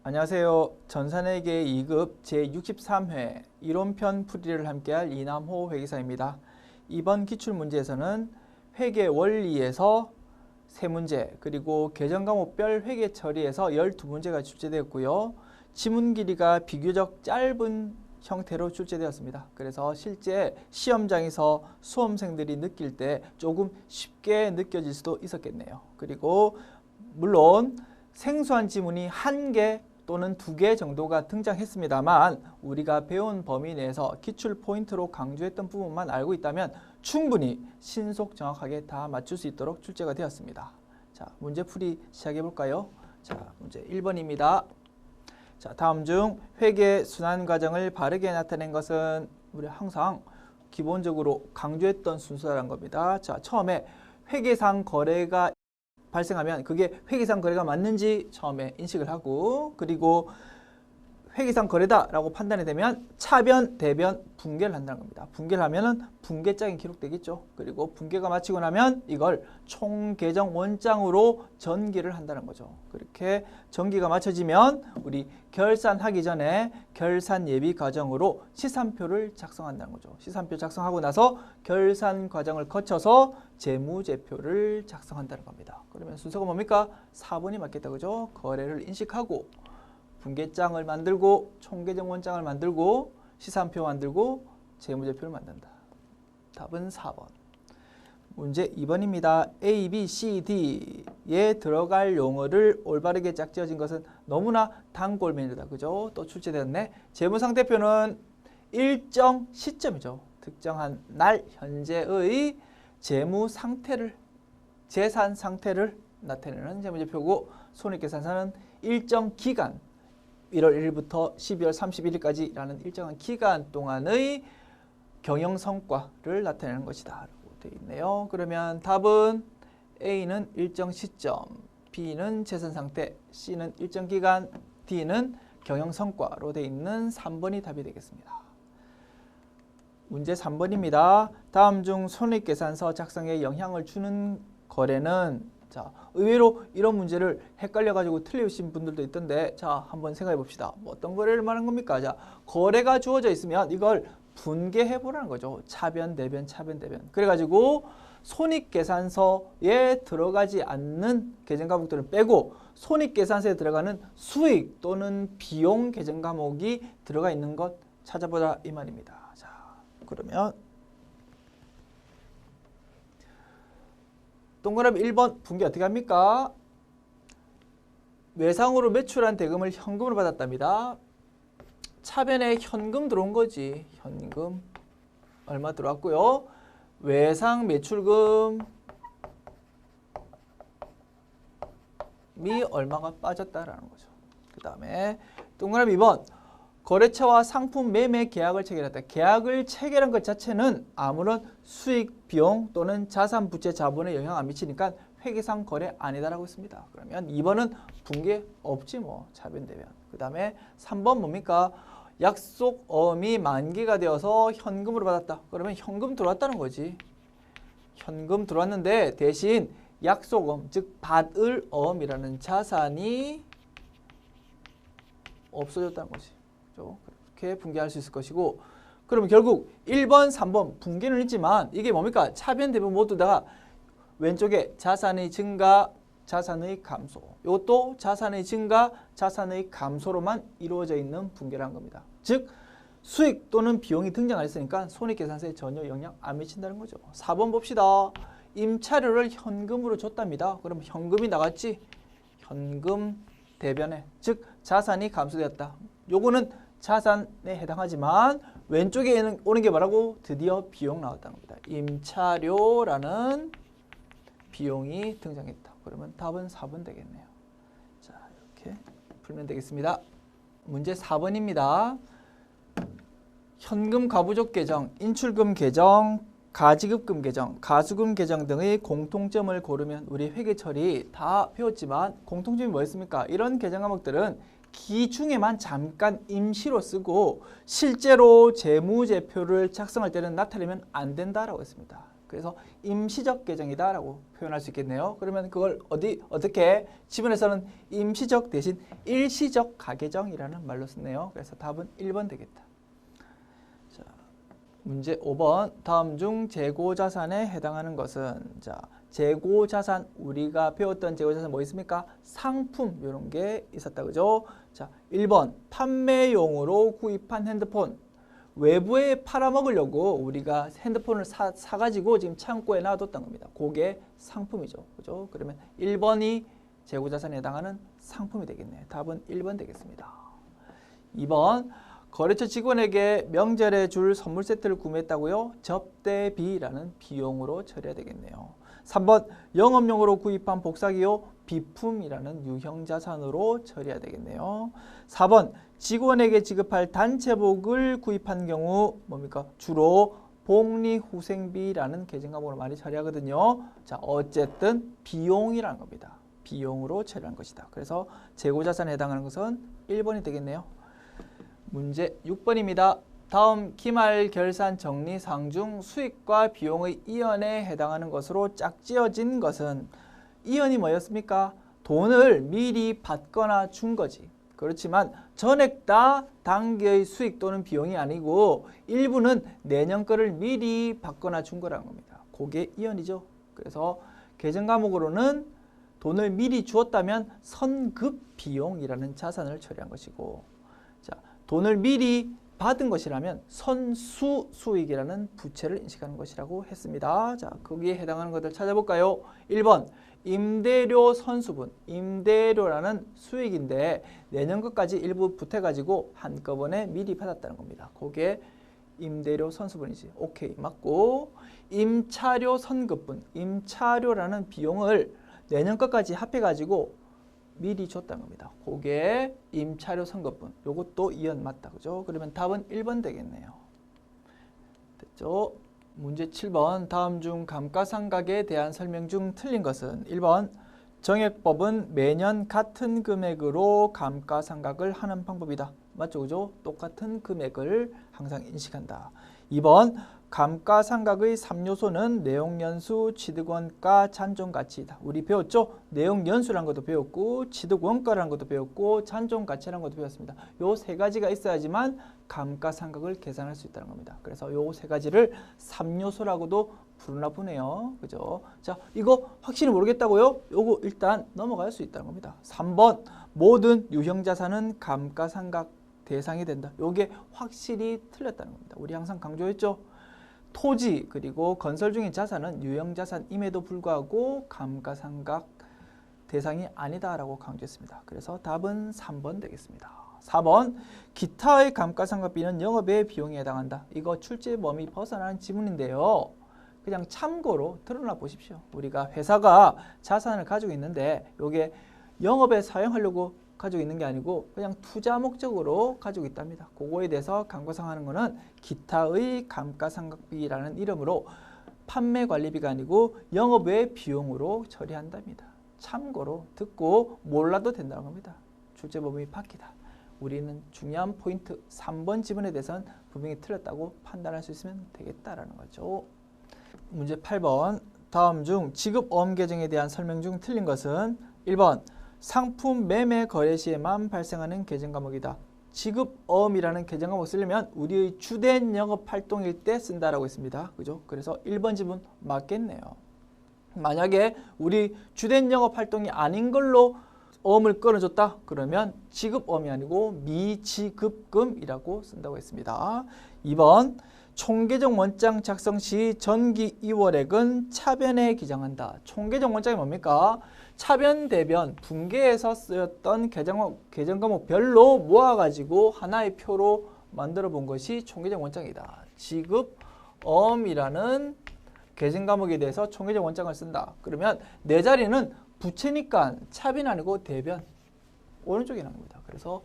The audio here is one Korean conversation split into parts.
안녕하세요. 전산회계 2급 제63회 이론편 풀이를 함께할 이남호 회계사입니다. 이번 기출문제에서는 회계 원리에서 3문제 그리고 계정과목별 회계 처리에서 12문제가 출제되었고요. 지문 길이가 비교적 짧은 형태로 출제되었습니다. 그래서 실제 시험장에서 수험생들이 느낄 때 조금 쉽게 느껴질 수도 있었겠네요. 그리고 물론 생소한 지문이 1개 또는 2개 정도가 등장했습니다만 우리가 배운 범위 내에서 기출 포인트로 강조했던 부분만 알고 있다면 충분히 신속 정확하게 다 맞출 수 있도록 출제가 되었습니다. 자, 문제풀이 시작해 볼까요? 자, 문제 1번입니다. 자, 다음 중 회계 순환 과정을 바르게 나타낸 것은 우리 항상 기본적으로 강조했던 순서라는 겁니다. 자, 처음에 회계상 거래가 발생하면 그게 회계상 거래가 맞는지 처음에 인식을 하고, 그리고 회계상 거래다라고 판단이 되면 차변, 대변, 분개를 한다는 겁니다. 분개를 하면은 분개장이 기록되겠죠. 그리고 분개가 마치고 나면 이걸 총계정 원장으로 전기를 한다는 거죠. 그렇게 전기가 마쳐지면 우리 결산하기 전에 결산 예비 과정으로 시산표를 작성한다는 거죠. 시산표 작성하고 나서 결산 과정을 거쳐서 재무제표를 작성한다는 겁니다. 그러면 순서가 뭡니까? 4번이 맞겠다, 그죠? 거래를 인식하고 분계장을 만들고 총계정 원장을 만들고 시산표 만들고 재무제표를 만든다. 답은 4번. 문제 2번입니다. A, B, C, D에 들어갈 용어를 올바르게 짝지어진 것은 너무나 단골메뉴다. 그죠? 또 출제되었네. 재무상태표는 일정 시점이죠. 특정한 날 현재의 재무 상태를, 재산 상태를 나타내는 재무제표고, 손익계산서는 일정 기간 1월 1일부터 12월 31일까지라는 일정한 기간 동안의 경영 성과를 나타내는 것이다 라고 되어 있네요. 그러면 답은 A는 일정 시점, B는 재산 상태, C는 일정 기간, D는 경영 성과로 되어 있는 3번이 답이 되겠습니다. 문제 3번입니다. 다음 중 손익계산서 작성에 영향을 주는 거래는, 자, 의외로 이런 문제를 헷갈려가지고 틀리신 분들도 있던데, 자, 한번 생각해 봅시다. 뭐 어떤 거래를 말하는 겁니까? 자, 거래가 주어져 있으면 이걸 분개해 보라는 거죠. 차변, 대변, 차변, 대변. 그래가지고 손익계산서에 들어가지 않는 계정과목들을 빼고 손익계산서에 들어가는 수익 또는 비용 계정과목이 들어가 있는 것 찾아보자 이 말입니다. 자, 그러면 동그라미 1번 분개 어떻게 합니까? 외상으로 매출한 대금을 현금으로 받았답니다. 차변에 현금 들어온 거지. 현금 얼마 들어왔고요. 외상 매출금이 얼마가 빠졌다라는 거죠. 그 다음에 동그라미 2번 거래처와 상품 매매 계약을 체결했다. 계약을 체결한 것 자체는 아무런 수익, 비용 또는 자산, 부채, 자본에 영향 안 미치니까 회계상 거래 아니다라고 했습니다. 그러면 2번은 분개 없지 뭐. 차변, 대변. 그 다음에 3번 뭡니까? 약속어음이 만기가 되어서 현금으로 받았다. 그러면 현금 들어왔다는 거지. 현금 들어왔는데 대신 약속어음, 즉 받을 어음이라는 자산이 없어졌다는 거지. 그렇게 분개할 수 있을 것이고, 그러면 결국 1번, 3번 분개는 있지만 이게 뭡니까? 차변, 대변 모두 다 왼쪽에 자산의 증가, 자산의 감소. 이것도 자산의 증가, 자산의 감소로만 이루어져 있는 분개라는 겁니다. 즉 수익 또는 비용이 등장 안 했으니까 손익계산서에 전혀 영향 안 미친다는 거죠. 4번 봅시다. 임차료를 현금으로 줬답니다. 그럼 현금이 나갔지? 현금 대변에, 즉 자산이 감소되었다. 요거는 자산에 해당하지만 왼쪽에 오는 게 뭐라고? 드디어 비용 나왔다는 겁니다. 임차료라는 비용이 등장했다. 그러면 답은 4번 되겠네요. 자, 이렇게 풀면 되겠습니다. 문제 4번입니다. 현금 가부족 계정, 인출금 계정, 가지급금 계정, 가수금 계정 등의 공통점을 고르면 우리 회계처리 다 배웠지만 공통점이 뭐였습니까? 이런 계정 과목들은 기중에만 잠깐 임시로 쓰고 실제로 재무제표를 작성할 때는 나타내면 안 된다라고 했습니다. 그래서 임시적 계정이다라고 표현할 수 있겠네요. 그러면 그걸 어떻게 지문에서는 임시적 대신 일시적 가계정이라는 말로 썼네요. 그래서 답은 1번 되겠다. 자, 문제 5번. 다음 중 재고자산에 해당하는 것은, 자, 재고자산, 우리가 배웠던 재고자산 뭐 있습니까? 상품, 이런 게 있었다, 그죠? 자, 1번 판매용으로 구입한 핸드폰. 외부에 팔아먹으려고 우리가 핸드폰을 사가지고 지금 창고에 놔뒀던 겁니다. 그게 상품이죠, 그죠? 그러면 1번이 재고자산에 해당하는 상품이 되겠네요. 답은 1번 되겠습니다. 2번 거래처 직원에게 명절에 줄 선물 세트를 구매했다고요? 접대비라는 비용으로 처리해야 되겠네요. 3번 영업용으로 구입한 복사기요? 비품이라는 유형자산으로 처리해야 되겠네요. 4번 직원에게 지급할 단체복을 구입한 경우 뭡니까? 주로 복리후생비라는 계정 과목으로 많이 처리하거든요. 자, 어쨌든 비용이라는 겁니다. 비용으로 처리한 것이다. 그래서 재고자산에 해당하는 것은 1번이 되겠네요. 문제 6번입니다. 다음 기말 결산 정리 사항 중 수익과 비용의 이연에 해당하는 것으로 짝지어진 것은, 이연이 뭐였습니까? 돈을 미리 받거나 준 거지. 그렇지만 전액 다 당기의 수익 또는 비용이 아니고 일부는 내년 거를 미리 받거나 준 거라는 겁니다. 그게 이연이죠. 그래서 계정 과목으로는 돈을 미리 주었다면 선급 비용이라는 자산을 처리한 것이고, 자, 돈을 미리 받은 것이라면 선수 수익이라는 부채를 인식하는 것이라고 했습니다. 자, 거기에 해당하는 것들 찾아볼까요? 1번 임대료 선수분, 임대료라는 수익인데 내년 것까지 일부 보태가지고 한꺼번에 미리 받았다는 겁니다. 그게 임대료 선수분이지. 오케이, 맞고. 임차료 선급분, 임차료라는 비용을 내년 것까지 합해가지고 미리 줬다는 겁니다. 그게 임차료 선급분. 요것도 이연 맞다, 그죠? 그러면 답은 1번 되겠네요. 됐죠? 문제 7번. 다음 중 감가상각에 대한 설명 중 틀린 것은 1번 정액법은 매년 같은 금액으로 감가상각을 하는 방법이다. 맞죠, 그죠? 똑같은 금액을 항상 인식한다. 2번 감가상각의 3요소는 내용연수, 취득원가, 잔존가치이다. 우리 배웠죠? 내용연수라는 것도 배웠고 취득원가라는 것도 배웠고 잔존가치라는 것도 배웠습니다. 요 세 가지가 있어야지만 감가상각을 계산할 수 있다는 겁니다. 그래서 요 세 가지를 3요소라고도 부르나 보네요. 그죠? 자, 이거 확실히 모르겠다고요? 요거 일단 넘어갈 수 있다는 겁니다. 3번 모든 유형자산은 감가상각 대상이 된다. 요게 확실히 틀렸다는 겁니다. 우리 항상 강조했죠? 토지 그리고 건설 중인 자산은 유형자산임에도 불구하고 감가상각 대상이 아니다라고 강조했습니다. 그래서 답은 3번 되겠습니다. 4번 기타의 감가상각비는 영업의 비용에 해당한다. 이거 출제 범위 벗어나는 지문인데요. 그냥 참고로 들어놔 보십시오. 우리가 회사가 자산을 가지고 있는데 이게 영업에 사용하려고 가지고 있는 게 아니고 그냥 투자 목적으로 가지고 있답니다. 그거에 대해서 감가상각하는 거는 기타의 감가상각비라는 이름으로 판매관리비가 아니고 영업 외 비용으로 처리한답니다. 참고로 듣고 몰라도 된다는 겁니다. 출제 범위 바뀌다. 우리는 중요한 포인트 3번 지문에 대해서는 분명히 틀렸다고 판단할 수 있으면 되겠다라는 거죠. 문제 8번. 다음 중 지급어음 계정에 대한 설명 중 틀린 것은 1번 상품 매매 거래 시에만 발생하는 계정 과목이다. 지급어음이라는 계정 과목 쓰려면 우리의 주된 영업 활동일 때 쓴다라고 했습니다. 그죠? 그래서 1번 지문 맞겠네요. 만약에 우리 주된 영업 활동이 아닌 걸로 어음을 끊어줬다. 그러면 지급어음이 아니고 미지급금이라고 쓴다고 했습니다. 2번 총계정 원장 작성 시 전기 2월액은 차변에 기장한다. 총계정 원장이 뭡니까? 차변, 대변, 분계해서 쓰였던 계정 과목별로 모아가지고 하나의 표로 만들어 본 것이 총계정 원장이다. 지급어음이라는 계정 과목에 대해서 총계정 원장을 쓴다. 그러면 내 자리는 부채니까 차변 아니고 대변, 오른쪽에 나온 겁니다. 그래서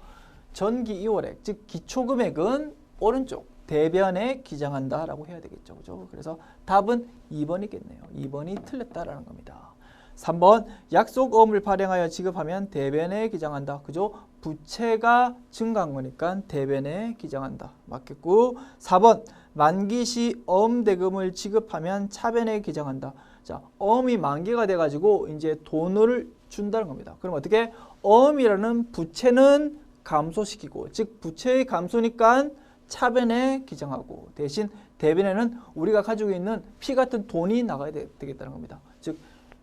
전기 2월액, 즉 기초금액은 오른쪽, 대변에 기장한다라고 해야 되겠죠. 그죠? 그래서 답은 2번이겠네요. 2번이 틀렸다라는 겁니다. 3번 약속어음을 발행하여 지급하면 대변에 기장한다. 그죠? 부채가 증가한 거니까 대변에 기장한다. 맞겠고 4번 만기시 어음대금을 지급하면 차변에 기장한다. 자, 어음이 만기가 돼가지고 이제 돈을 준다는 겁니다. 그럼 어떻게? 어음이라는 부채는 감소시키고, 즉 부채의 감소니까 차변에 기장하고, 대신 대변에는 우리가 가지고 있는 피 같은 돈이 나가야 되겠다는 겁니다. 즉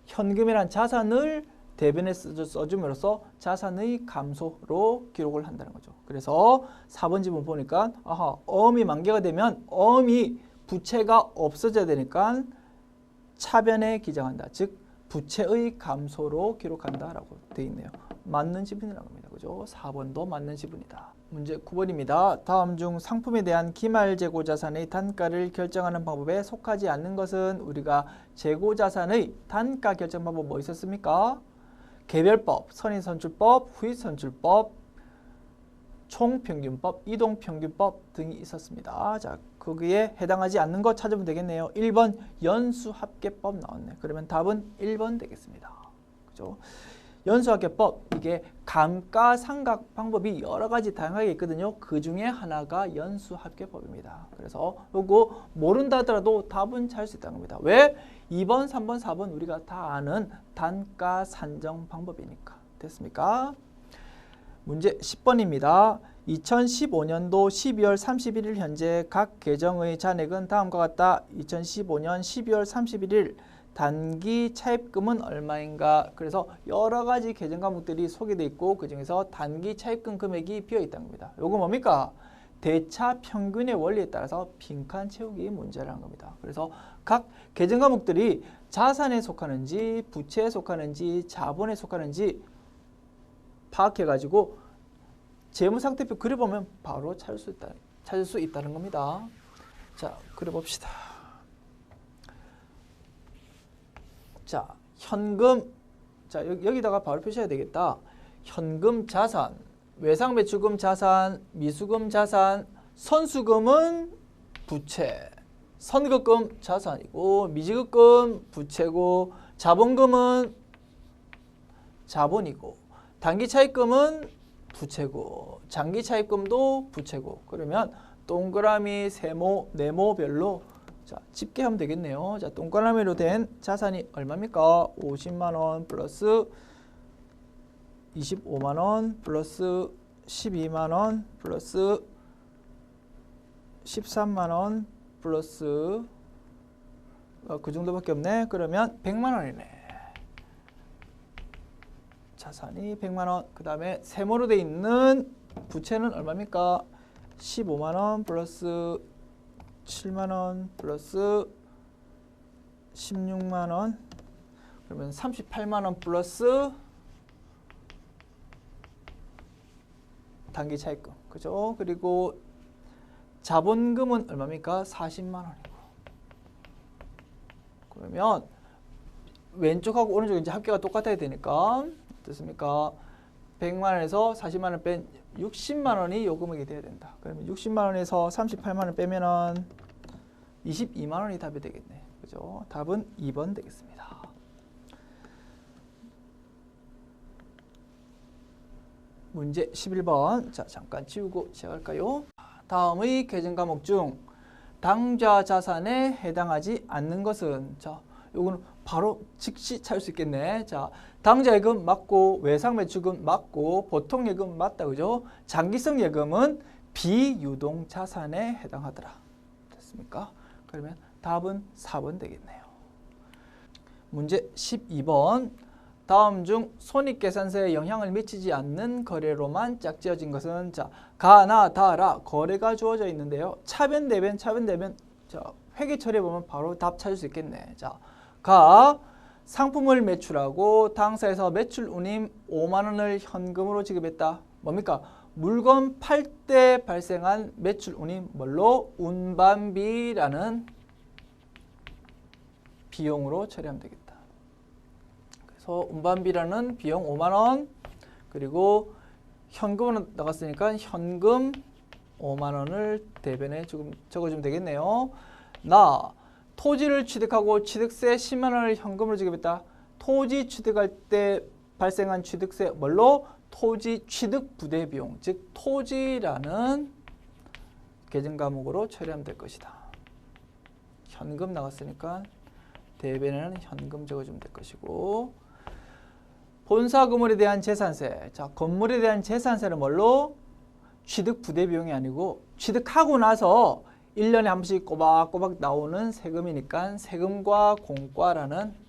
현금이란 자산을 대변에 써줌으로써 자산의 감소로 기록을 한다는 거죠. 그래서 4번 지문 보니까 어음이 만기가 되면 어음이 부채가 없어져야 되니까 차변에 기장한다. 즉 부채의 감소로 기록한다라고 되어 있네요. 맞는 지문이라고 합니다. 그죠? 4번도 맞는 지문이다. 문제 9번입니다. 다음 중 상품에 대한 기말 재고 자산의 단가를 결정하는 방법에 속하지 않는 것은? 우리가 재고 자산의 단가 결정 방법 뭐 있었습니까? 개별법, 선인선출법, 후익선출법, 총평균법, 이동평균법 등이 있었습니다. 자, 거기에 해당하지 않는 것 찾으면 되겠네요. 1번 연수합계법 나왔네. 그러면 답은 1번 되겠습니다. 그죠? 연수합계법, 이게 감가상각 방법이 여러 가지 다양하게 있거든요. 그 중에 하나가 연수합계법입니다. 그래서 요거 모른다 하더라도 답은 잘 수 있다는 겁니다. 왜? 2번, 3번, 4번 우리가 다 아는 단가 산정 방법이니까. 됐습니까? 문제 10번입니다. 2015년도 12월 31일 현재 각 계정의 잔액은 다음과 같다. 2015년 12월 31일 단기 차입금은 얼마인가? 그래서 여러 가지 계정 과목들이 소개되어 있고 그 중에서 단기 차입금 금액이 비어 있다는 겁니다. 요거 뭡니까? 대차 평균의 원리에 따라서 빈칸 채우기 문제라는 겁니다. 그래서 각 계정 과목들이 자산에 속하는지 부채에 속하는지 자본에 속하는지 파악해가지고 재무상태표 그려보면 바로 찾을 수 있다는 겁니다. 자, 그려봅시다. 자, 현금. 자, 여기다가 바로 표시해야 되겠다. 현금 자산, 외상매출금 자산, 미수금 자산, 선수금은 부채, 선급금 자산이고 미지급금 부채고 자본금은 자본이고 단기차입금은 부채고 장기차입금도 부채고. 그러면 동그라미, 세모, 네모별로 자, 집계하면 되겠네요. 자, 동그라미로 된 자산이 얼마입니까? 50만 원 플러스 25만 원 플러스 12만 원 플러스 13만 원 플러스 그 정도밖에 없네. 그러면 100만 원이네. 자산이 100만 원. 그 다음에 세모로 돼 있는 부채는 얼마입니까? 15만 원 플러스 7만 원 플러스 16만 원. 그러면 38만 원 플러스 단기 차입금. 그죠? 그리고 자본금은 얼마입니까? 40만 원이고. 그러면 왼쪽하고 오른쪽 이제 합계가 똑같아야 되니까 어떻습니까? 100만 원에서 40만 원 뺀 60만 원이 요 금액이 돼야 된다. 그러면 60만 원에서 38만 원 빼면은 22만 원이 답이 되겠네. 그죠? 답은 2번 되겠습니다. 문제 11번. 자, 잠깐 지우고 시작할까요? 다음의 계정 과목 중 당좌 자산에 해당하지 않는 것은? 자, 요거는 바로 즉시 찾을 수 있겠네. 자, 당좌예금 맞고 외상매출금 맞고 보통예금 맞다. 그죠? 장기성 예금은 비유동 자산에 해당하더라. 됐습니까? 그러면 답은 4번 되겠네요. 문제 12번. 다음 중 손익계산서에 영향을 미치지 않는 거래로만 짝지어진 것은? 자, 가나 다라 거래가 주어져 있는데요. 차변 대변 자, 회계 처리해 보면 바로 답 찾을 수 있겠네. 자, 가 상품을 매출하고 당사에서 매출 운임 5만 원을 현금으로 지급했다. 뭡니까? 물건 팔 때 발생한 매출 운임 뭘로? 운반비라는 비용으로 처리하면 되겠다. 그래서 운반비라는 비용 5만 원 그리고 현금으로 나갔으니까 현금 5만 원을 대변에 적어주면 되겠네요. 나 토지를 취득하고 취득세 10만 원을 현금으로 지급했다. 토지 취득할 때 발생한 취득세 뭘로? 토지 취득 부대 비용, 즉 토지라는 계정 과목으로 처리하면 될 것이다. 현금 나갔으니까 대변에는 현금 적어주면 될 것이고, 본사 건물에 대한 재산세. 자, 건물에 대한 재산세는 뭘로? 취득 부대 비용이 아니고 취득하고 나서 1년에 한 번씩 꼬박꼬박 나오는 세금이니까 세금과 공과라는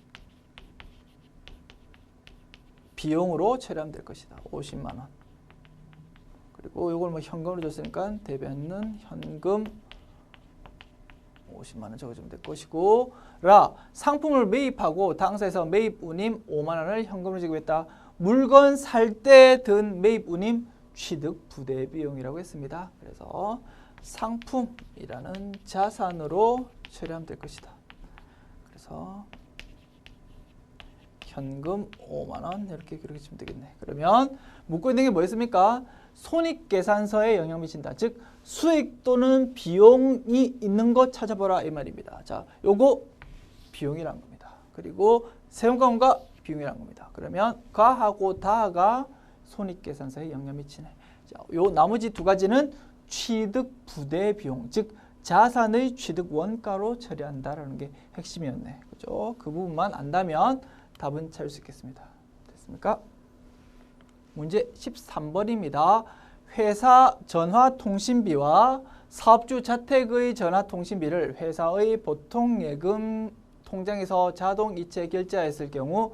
비용으로 처리하면 될 것이다. 50만 원. 그리고 이걸 뭐 현금으로 줬으니까 대변은 현금 50만 원 적어주면 될 것이고, 상품을 매입하고 당사에서 매입 운임 5만 원을 현금으로 지급했다. 물건 살 때 든 매입 운임 취득 부대 비용이라고 했습니다. 그래서 상품이라는 자산으로 처리하면 될 것이다. 그래서 현금 5만 원 이렇게 기록해주면 되겠네. 그러면 묻고 있는 게 뭐였습니까? 손익계산서에 영향 미친다. 즉 수익 또는 비용이 있는 것 찾아보라 이 말입니다. 자, 요거 비용이란 겁니다. 그리고 세금과공과 비용이란 겁니다. 그러면 가하고 다가 손익계산서에 영향 미치네. 자, 요 나머지 두 가지는 취득 부대 비용, 즉 자산의 취득 원가로 처리한다라는 게 핵심이었네. 그죠? 그 부분만 안다면 답은 찾을 수 있겠습니다. 됐습니까? 문제 13번입니다. 회사 전화통신비와 사업주 자택의 전화통신비를 회사의 보통예금 통장에서 자동 이체 결제하였을 경우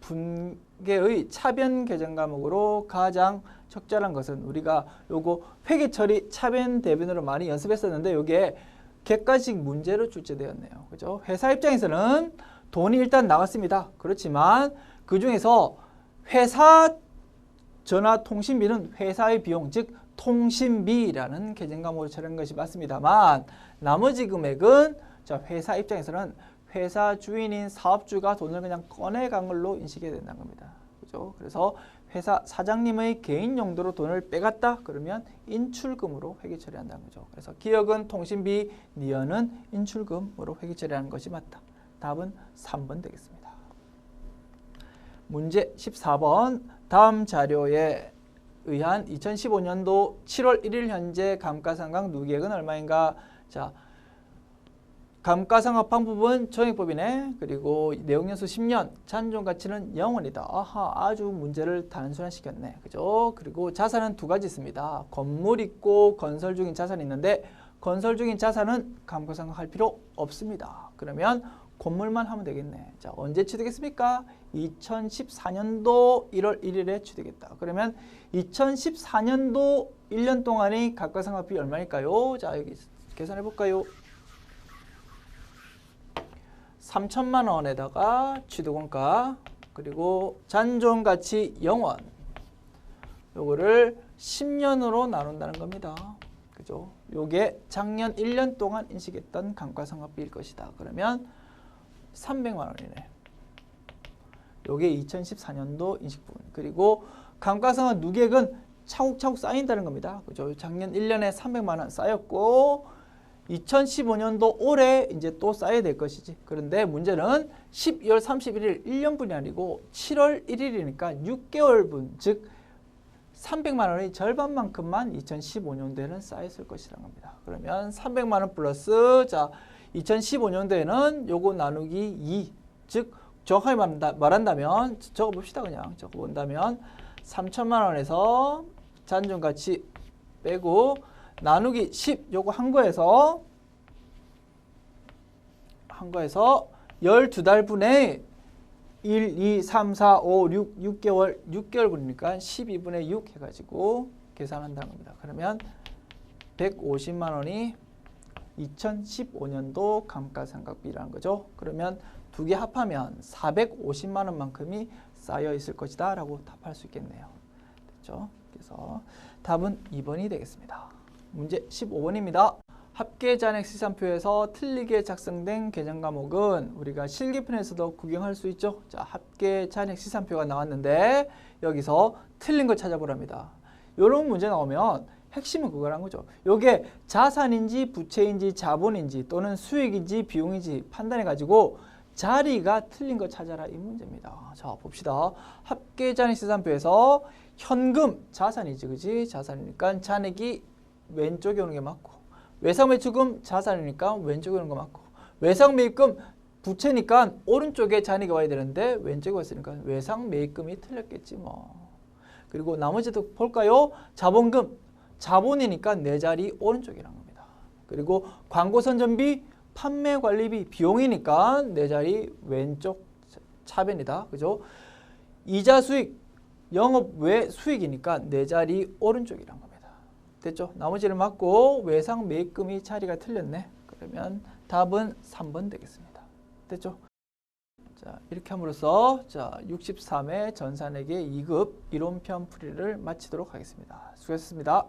분계의 차변 계정 과목으로 가장 적절한 것은, 우리가 요거 회계 처리 차변 대변으로 많이 연습했었는데 요게 객관식 문제로 출제되었네요. 그죠? 회사 입장에서는 돈이 일단 나갔습니다. 그렇지만 그 중에서 회사 전화통신비는 회사의 비용, 즉 통신비라는 계정 과목으로 처리한 것이 맞습니다만, 나머지 금액은 회사 입장에서는 회사 주인인 사업주가 돈을 그냥 꺼내간 걸로 인식해야 된다는 겁니다. 그죠? 그래서 회사 사장님의 개인 용도로 돈을 빼갔다 그러면 인출금으로 회계 처리한다는 거죠. 그래서 기억은 통신비, 니은은 인출금으로 회계 처리하는 것이 맞다. 답은 3번 되겠습니다. 문제 14번. 다음 자료에 의한 2015년도 7월 1일 현재 감가상각 누계액은 얼마인가? 자, 감가상각방 부분 정액법이네. 그리고 내용연수 10년, 잔존가치는 0원이다. 아하, 아주 문제를 단순화시켰네. 그죠? 그리고 자산은 두 가지 있습니다. 건물 있고 건설 중인 자산이 있는데 건설 중인 자산은 감가상각할 필요 없습니다. 그러면 건물만 하면 되겠네. 자, 언제 취득했습니까? 2014년도 1월 1일에 취득했다. 그러면 2014년도 1년 동안의 감가상각비 얼마일까요? 자, 여기 계산해 볼까요? 3천만 원에다가 취득원가, 그리고 잔존가치 0원. 요거를 10년으로 나눈다는 겁니다. 그죠? 요게 작년 1년 동안 인식했던 감가상각비일 것이다. 그러면 300만 원이네. 요게 2014년도 인식 부분. 그리고 감가상각 누계액은 차곡차곡 쌓인다는 겁니다. 그죠? 작년 1년에 300만 원 쌓였고 2015년도 올해 이제 또 쌓여야 될 것이지. 그런데 문제는 12월 31일 1년분이 아니고 7월 1일이니까 6개월분, 즉 300만 원의 절반만큼만 2015년도에는 쌓였을 것이라는 겁니다. 그러면 300만 원 플러스, 자, 2015년도에는 요거 나누기 2, 즉 정확하게 말한다면 적어봅시다. 그냥 적어본다면 3천만 원에서 잔존가치 빼고 나누기 10 요거 한 거에서 12달분의 1, 2, 3, 4, 5, 6개월분이니까 12분의 6 해가지고 계산한다는 겁니다. 그러면 150만 원이 2015년도 감가상각비라는 거죠. 그러면 두 개 합하면 450만 원만큼이 쌓여 있을 것이다 라고 답할 수 있겠네요. 됐죠? 그래서 답은 2번이 되겠습니다. 문제 15번입니다. 합계잔액 시산표에서 틀리게 작성된 계정 과목은 우리가 실기편에서도 구경할 수 있죠. 자, 합계잔액 시산표가 나왔는데 여기서 틀린 걸 찾아보랍니다. 이런 문제 나오면 핵심은 그거란 거죠. 이게 자산인지 부채인지 자본인지 또는 수익인지 비용인지 판단해 가지고 자리가 틀린 거 찾아라 이 문제입니다. 자, 봅시다. 합계잔액시산표에서 현금 자산이지, 그지? 자산이니까 잔액이 왼쪽에 오는 게 맞고, 외상매출금 자산이니까 왼쪽에 오는 거 맞고, 외상매입금 부채니까 오른쪽에 잔액이 와야 되는데 왼쪽에 왔으니까 외상매입금이 틀렸겠지 뭐. 그리고 나머지도 볼까요? 자본금, 자본이니까 내 자리 오른쪽이란 겁니다. 그리고 광고선전비, 판매관리비, 비용이니까 내 자리 왼쪽 차변이다. 그죠? 이자 수익, 영업 외 수익이니까 내 자리 오른쪽이란 겁니다. 됐죠? 나머지를 맞고 외상 매입금이 자리가 틀렸네. 그러면 답은 3번 되겠습니다. 됐죠? 자, 이렇게 함으로써 자, 63회 전산회계 2급 이론편 풀이를 마치도록 하겠습니다. 수고하셨습니다.